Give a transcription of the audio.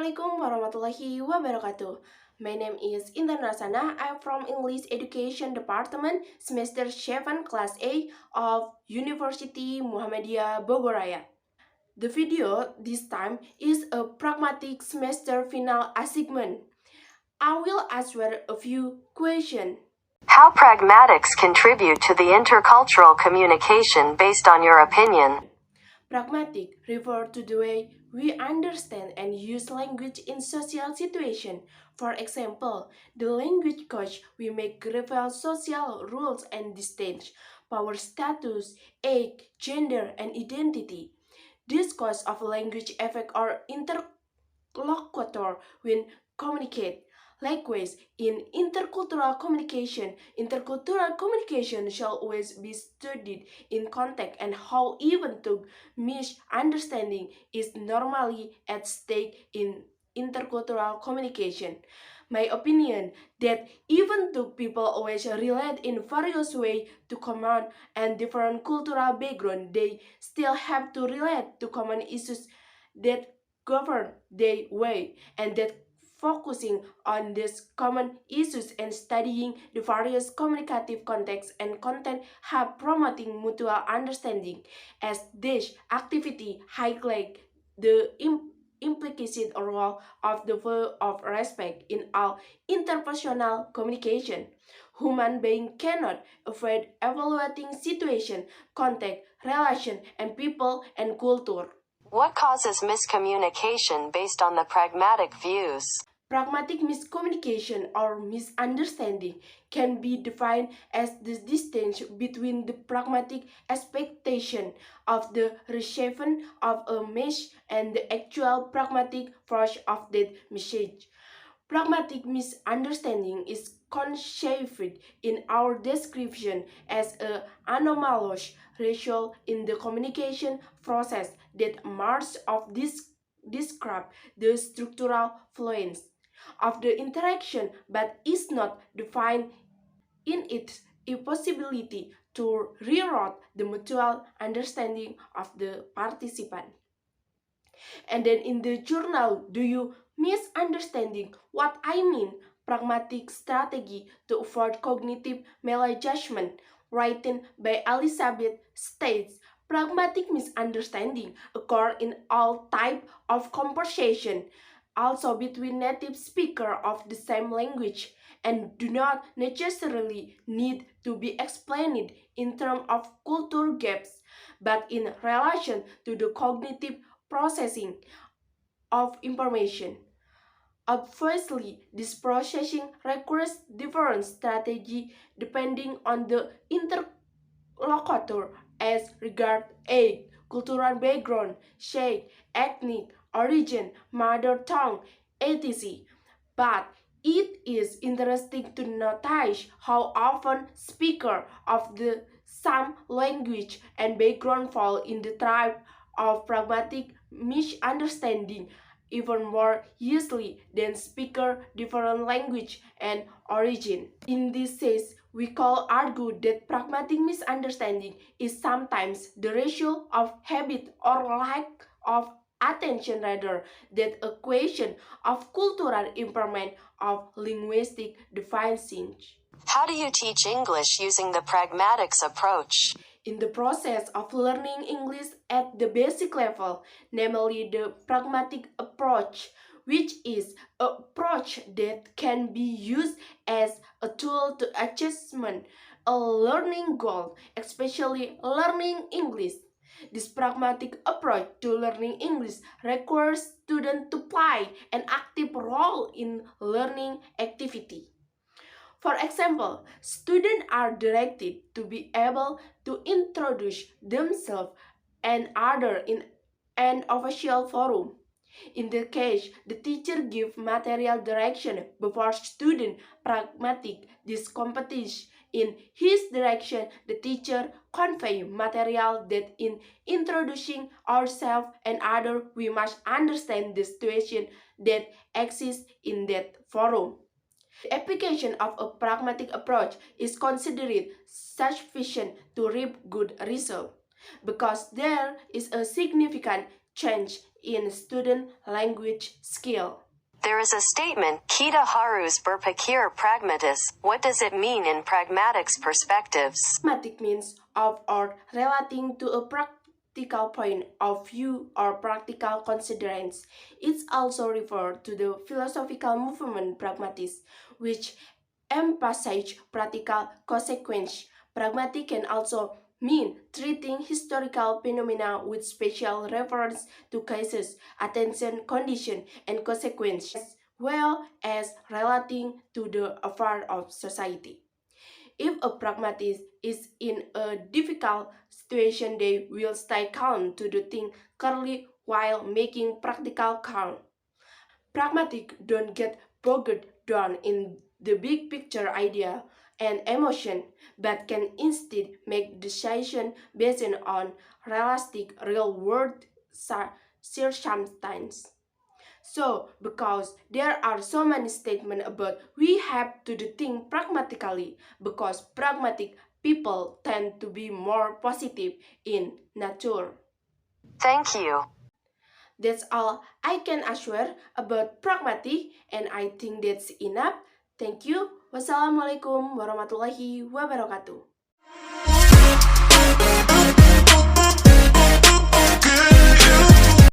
Assalamualaikum warahmatullahi wabarakatuh. My name is Intan Nur Hasanah. I'm from English Education Department, semester 7, class A of University Muhammadiyah Bogoraya. The video this time is a pragmatic semester final assignment. I will answer a few questions. How pragmatics contribute to the intercultural communication based on your opinion? Pragmatic refer to the way we understand and use language in social situations. For example, the language coach we make reveal social rules and distinguish power status, age, gender, and identity. This cause of language affect our interlocutor when communicate. Likewise, in intercultural communication shall always be studied in context and how even to misunderstanding is normally at stake in intercultural communication. My opinion that even though people always relate in various ways to common and different cultural background, they still have to relate to common issues that govern their way, and that focusing on these common issues and studying the various communicative contexts and content have promoting mutual understanding, as this activity highlight the implicit role of the value of respect in all interpersonal communication. Human being cannot avoid evaluating situation, context, relation, and people and culture. What causes miscommunication based on the pragmatic views? Pragmatic miscommunication or misunderstanding can be defined as the distance between the pragmatic expectation of the recipient of a message and the actual pragmatic force of that message. Pragmatic misunderstanding is conceived in our description as an anomalous result in the communication process that marks of this describe the structural fluence of the interaction, but is not defined in its impossibility to reroute the mutual understanding of the participant. And then in the journal, do you misunderstanding what I mean? Pragmatic strategy to avoid cognitive maladjustment, written by Elizabeth, states pragmatic misunderstanding occur in all type of conversation, also between native speaker of the same language, and do not necessarily need to be explained in terms of culture gaps, but in relation to the cognitive processing of information. Obviously, this processing requires different strategy depending on the interlocutor as regard age, cultural background, shape, ethnic origin, mother tongue, etc. But it is interesting to notice how often speakers of the same language and background fall in the trap of pragmatic misunderstanding even more easily than speaker different language and origin. In this case, we can argue that pragmatic misunderstanding is sometimes the result of habit or lack of attention rather than a question of cultural impairment of linguistic deficiency. How do you teach English using the pragmatics approach? In the process of learning English at the basic level, namely the pragmatic approach, which is an approach that can be used as a tool to achievement a learning goal, especially learning English. This pragmatic approach to learning English requires students to play an active role in learning activity. For example, students are directed to be able to introduce themselves and others in an official forum. In this case, the teacher gives material direction before student pragmatic this competition. In his direction, the teacher convey material that in introducing ourselves and others, we must understand the situation that exists in that forum. The application of a pragmatic approach is considered sufficient to reap good results because there is a significant change in student language skill. There is a statement, kita harus berpikir pragmatis. What does it mean in pragmatics perspectives? Pragmatic means of or relating to a practical point of view or practical considerance. It's also referred to the philosophical movement pragmatics, which emphasizes practical consequence. Pragmatic can also mean treating historical phenomena with special reference to cases, attention, condition, and consequence, as well as relating to the affair of society. If a pragmatist is in a difficult situation, they will stay calm to do things clearly while making practical calm. Pragmatic don't get bogged down in the big picture idea and emotion, but can instead make decisions based on realistic real-world circumstances. So, because there are so many statements about we have to do things pragmatically, because pragmatic people tend to be more positive in nature. Thank you. That's all I can assure about pragmatic, and I think that's enough. Thank you. Wassalamualaikum warahmatullahi wabarakatuh.